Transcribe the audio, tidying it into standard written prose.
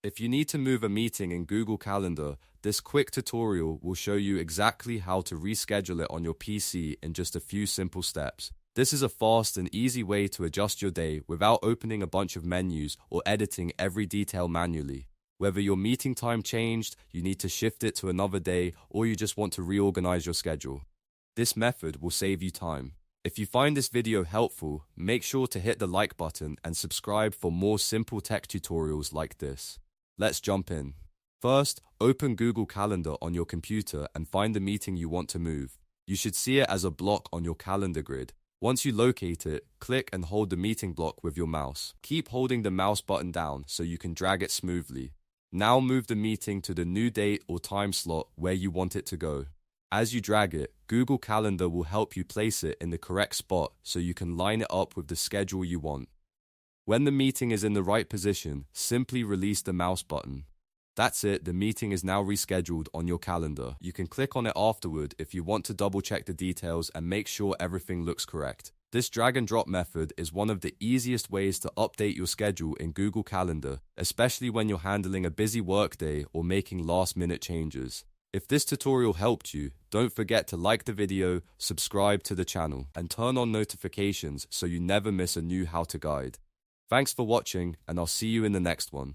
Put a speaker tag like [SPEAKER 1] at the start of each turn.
[SPEAKER 1] If you need to move a meeting in Google Calendar, this quick tutorial will show you exactly how to reschedule it on your PC in just a few simple steps. This is a fast and easy way to adjust your day without opening a bunch of menus or editing every detail manually. Whether your meeting time changed, you need to shift it to another day, or you just want to reorganize your schedule. This method will save you time. If you find this video helpful, make sure to hit the like button and subscribe for more simple tech tutorials like this. Let's jump in. First, open Google Calendar on your computer and find the meeting you want to move. You should see it as a block on your calendar grid. Once you locate it, click and hold the meeting block with your mouse. Keep holding the mouse button down so you can drag it smoothly. Now move the meeting to the new date or time slot where you want it to go. As you drag it, Google Calendar will help you place it in the correct spot so you can line it up with the schedule you want. When the meeting is in the right position, simply release the mouse button. That's it, the meeting is now rescheduled on your calendar. You can click on it afterward if you want to double check the details and make sure everything looks correct. This drag and drop method is one of the easiest ways to update your schedule in Google Calendar, especially when you're handling a busy workday or making last-minute changes. If this tutorial helped you, don't forget to like the video, subscribe to the channel, and turn on notifications so you never miss a new how-to guide. Thanks for watching, and I'll see you in the next one.